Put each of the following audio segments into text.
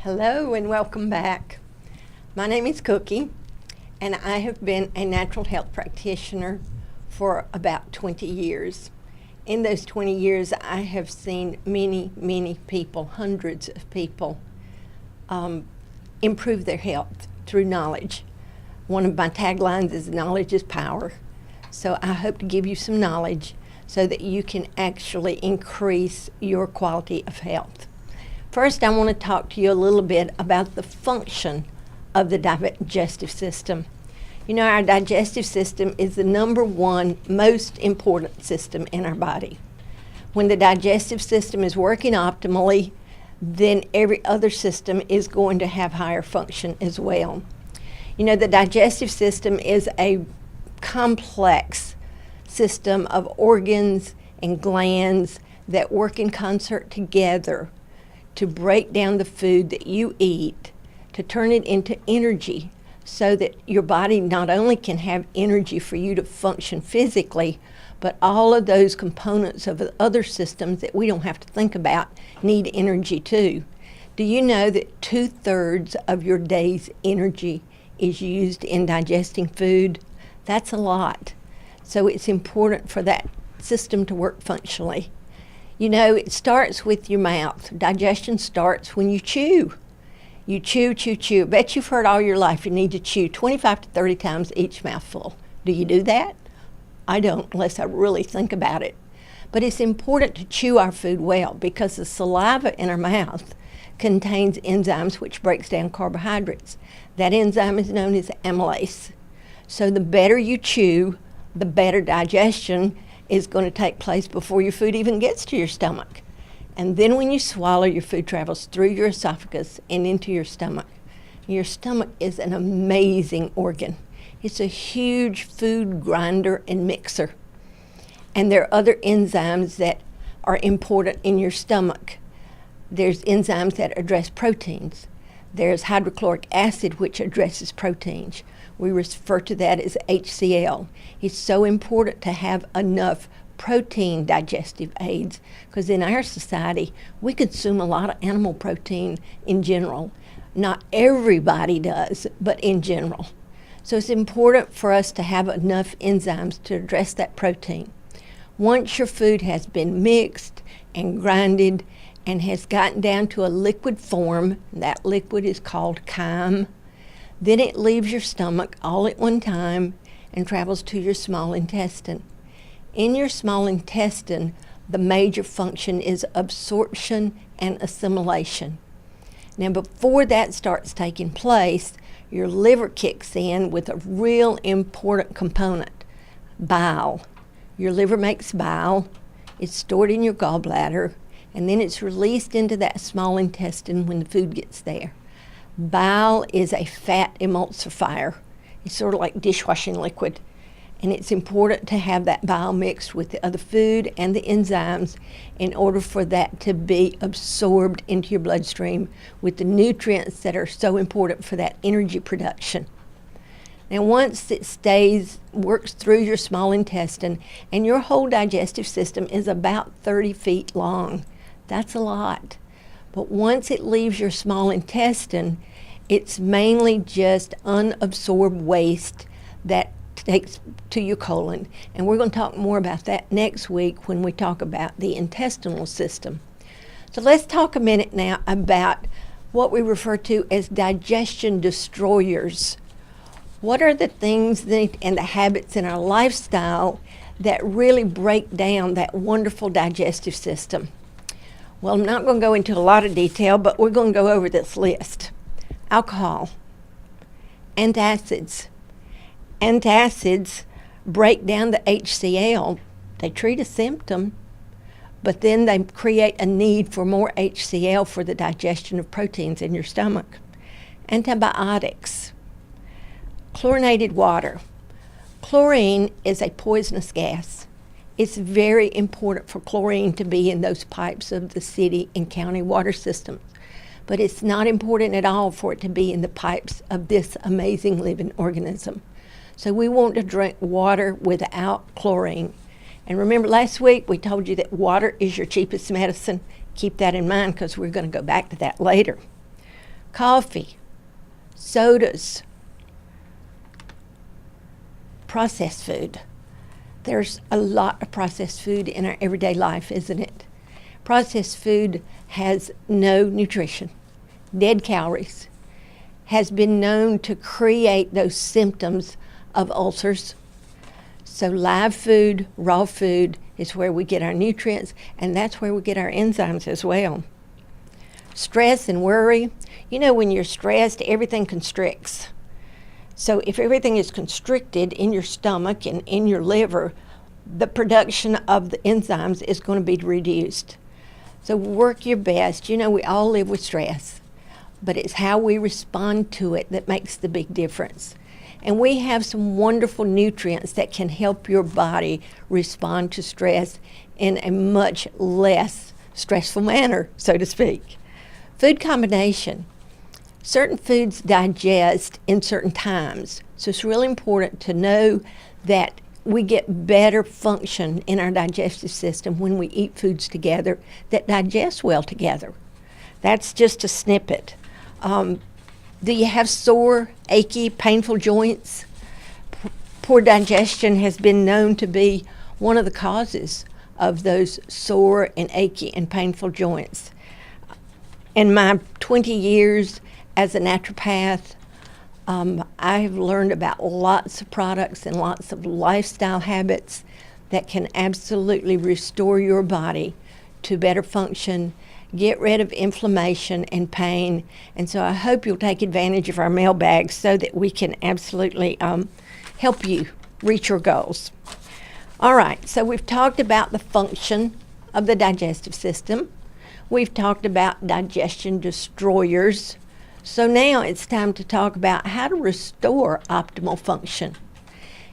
Hello and welcome back. My name is Cookie, and I have been a natural health practitioner for about 20 years. In those 20 years, I have seen many people, hundreds of people, improve their health through knowledge. One of my taglines is knowledge is power. So I hope to give you some knowledge so that you can actually increase your quality of health. First, I want to talk to you a little bit about the function of the digestive system. You know, our digestive system is the number one most important system in our body. When the digestive system is working optimally, then every other system is going to have higher function as well. You know, the digestive system is a complex system of organs and glands that work in concert together to break down the food that you eat, to turn it into energy so that your body not only can have energy for you to function physically, but all of those components of other systems that we don't have to think about need energy too. Do you know that 2/3 of your day's energy is used in digesting food? That's a lot. So it's important for that system to work functionally. You know, it starts with your mouth. Digestion starts when you chew. You chew. I bet you've heard all your life you need to chew 25 to 30 times each mouthful. Do you do that? I don't, unless I really think about it. But it's important to chew our food well because the saliva in our mouth contains enzymes which breaks down carbohydrates. That enzyme is known as amylase. So the better you chew, the better digestion is going to take place before your food even gets to your stomach. And then when you swallow, your food travels through your esophagus and into your stomach. Your stomach is an amazing organ. It's a huge food grinder and mixer. And there are other enzymes that are important in your stomach. There's enzymes that address proteins. There's hydrochloric acid, which addresses proteins. We refer to that as HCl. It's so important to have enough protein digestive aids because in our society, we consume a lot of animal protein in general. Not everybody does, but in general. So it's important for us to have enough enzymes to address that protein. Once your food has been mixed and grinded and has gotten down to a liquid form, that liquid is called chyme, then it leaves your stomach all at one time and travels to your small intestine. In your small intestine, the major function is absorption and assimilation. Now, before that starts taking place, your liver kicks in with a real important component, bile. Your liver makes bile, it's stored in your gallbladder, and then it's released into that small intestine when the food gets there. Bile is a fat emulsifier. It's sort of like dishwashing liquid. And it's important to have that bile mixed with the other food and the enzymes in order for that to be absorbed into your bloodstream with the nutrients that are so important for that energy production. Now, once it works through your small intestine, and your whole digestive system is about 30 feet long. That's a lot. But once it leaves your small intestine, it's mainly just unabsorbed waste that takes to your colon. And we're going to talk more about that next week when we talk about the intestinal system. So let's talk a minute now about what we refer to as digestion destroyers. What are the things and the habits in our lifestyle that really break down that wonderful digestive system? Well, I'm not going to go into a lot of detail, but we're going to go over this list. Alcohol, antacids. Antacids break down the HCl. They treat a symptom, but then they create a need for more HCl for the digestion of proteins in your stomach. Antibiotics, chlorinated water. Chlorine is a poisonous gas. It's very important for chlorine to be in those pipes of the city and county water systems, but it's not important at all for it to be in the pipes of this amazing living organism. So we want to drink water without chlorine. And remember last week we told you that water is your cheapest medicine. Keep that in mind because we're going to go back to that later. Coffee, sodas, processed food. There's a lot of processed food in our everyday life, isn't it? Processed food has no nutrition, dead calories, has been known to create those symptoms of ulcers. So live food, raw food is where we get our nutrients, and that's where we get our enzymes as well. Stress and worry. You know, when you're stressed, everything constricts. So if everything is constricted in your stomach and in your liver, the production of the enzymes is going to be reduced. So work your best. You know, we all live with stress, but it's how we respond to it that makes the big difference. And we have some wonderful nutrients that can help your body respond to stress in a much less stressful manner, so to speak. Food combination. Certain foods digest in certain times. So it's really important to know that we get better function in our digestive system when we eat foods together that digest well together. That's just a snippet. Do you have sore, achy, painful joints? Poor digestion has been known to be one of the causes of those sore and achy and painful joints. In my 20 years as a naturopath, I have learned about lots of products and lots of lifestyle habits that can absolutely restore your body to better function, get rid of inflammation and pain. And so I hope you'll take advantage of our mailbags so that we can absolutely help you reach your goals. All right, so we've talked about the function of the digestive system. We've talked about digestion destroyers. So now it's time to talk about how to restore optimal function.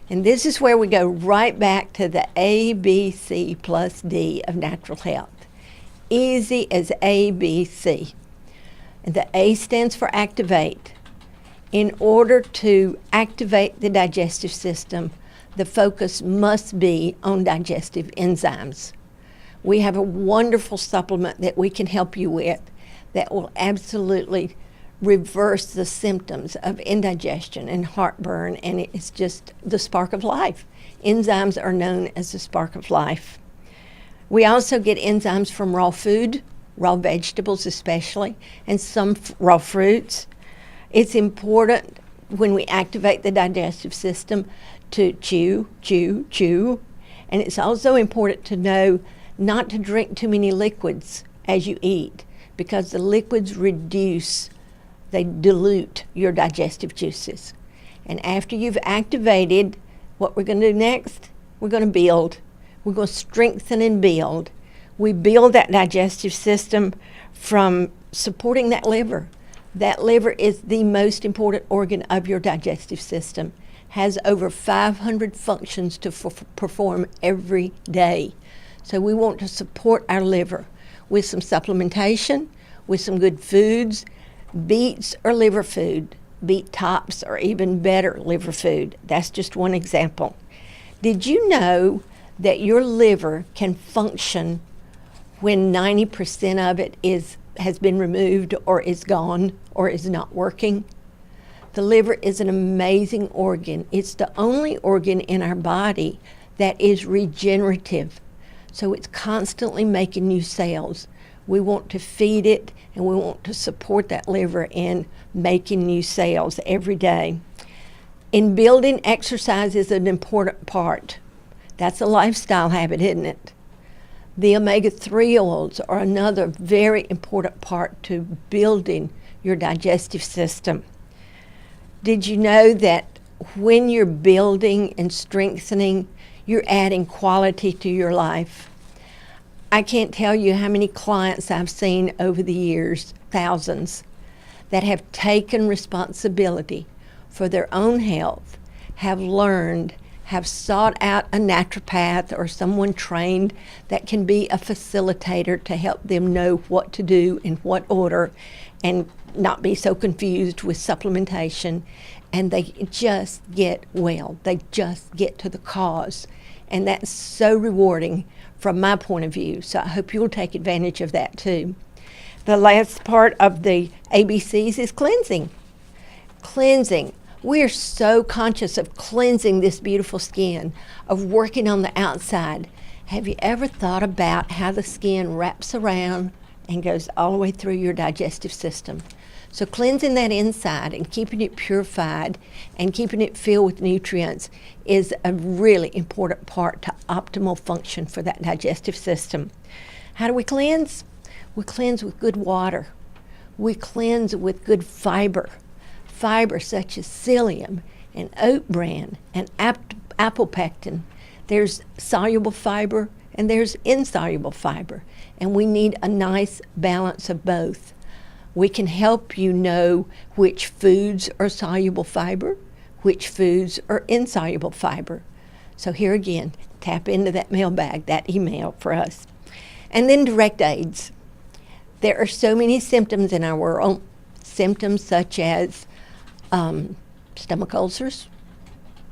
And this is where we go right back to the ABC plus D of natural health. Easy as ABC. And the A stands for activate. In order to activate the digestive system, the focus must be on digestive enzymes. We have a wonderful supplement that we can help you with that will absolutely reverse the symptoms of indigestion and heartburn, and it's just the spark of life. Enzymes are known as the spark of life. We also get enzymes from raw food, raw vegetables especially, and some raw fruits. It's important when we activate the digestive system to chew, and it's also important to know not to drink too many liquids as you eat, because the liquids they dilute your digestive juices. And after you've activated, what we're going to do next, we're going to build. We're going to strengthen and build. We build that digestive system from supporting that liver. That liver is the most important organ of your digestive system, has over 500 functions to perform every day. So we want to support our liver with some supplementation, with some good foods. Beets are liver food. Beet tops are even better liver food. That's just one example. Did you know that your liver can function when 90% of it has been removed or is gone or is not working? The liver is an amazing organ. It's the only organ in our body that is regenerative. So it's constantly making new cells. We want to feed it and we want to support that liver in making new cells every day. In building, exercise is an important part. That's a lifestyle habit, isn't it? The omega-3 oils are another very important part to building your digestive system. Did you know that when you're building and strengthening, you're adding quality to your life? I can't tell you how many clients I've seen over the years, thousands, that have taken responsibility for their own health, have learned, have sought out a naturopath or someone trained that can be a facilitator to help them know what to do in what order and not be so confused with supplementation. And they just get well. They just get to the cause. And that's so rewarding from my point of view. So I hope you'll take advantage of that too. The last part of the ABCs is cleansing. Cleansing. We are so conscious of cleansing this beautiful skin, of working on the outside. Have you ever thought about how the skin wraps around and goes all the way through your digestive system? So cleansing that inside and keeping it purified and keeping it filled with nutrients is a really important part to optimal function for that digestive system. How do we cleanse? We cleanse with good water. We cleanse with good fiber. Fiber such as psyllium and oat bran and apple pectin. There's soluble fiber and there's insoluble fiber, and we need a nice balance of both. We can help you know which foods are soluble fiber, which foods are insoluble fiber. So here again, tap into that mailbag, that email for us. And then direct aids. There are so many symptoms in our world, symptoms such as stomach ulcers,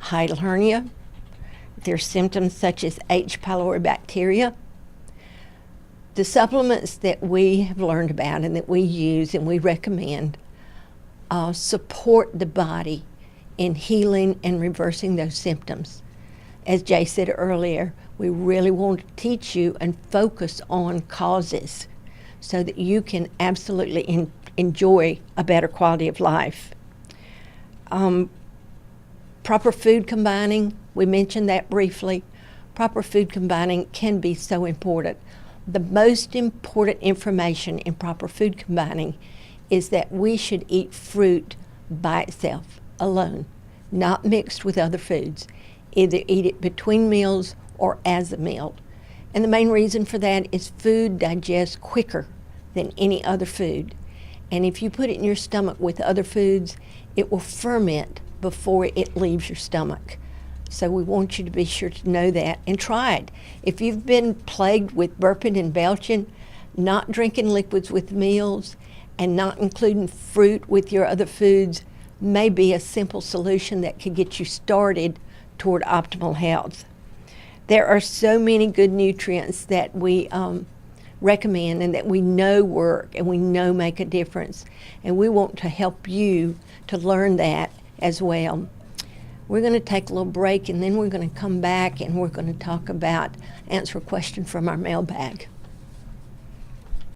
hiatal hernia. There's symptoms such as H. pylori bacteria. The supplements that we have learned about and that we use and we recommend support the body in healing and reversing those symptoms. As Jay said earlier, we really want to teach you and focus on causes so that you can absolutely enjoy a better quality of life. Proper food combining, we mentioned that briefly. Proper food combining can be so important. The most important information in proper food combining is that we should eat fruit by itself, alone, not mixed with other foods. Either eat it between meals or as a meal. And the main reason for that is food digests quicker than any other food. And if you put it in your stomach with other foods, it will ferment before it leaves your stomach. So we want you to be sure to know that and try it. If you've been plagued with burping and belching, not drinking liquids with meals and not including fruit with your other foods may be a simple solution that could get you started toward optimal health. There are so many good nutrients that we recommend and that we know work and we know make a difference. And we want to help you to learn that as well. We're going to take a little break and then we're going to come back and we're going to talk about, answer a question from our mailbag.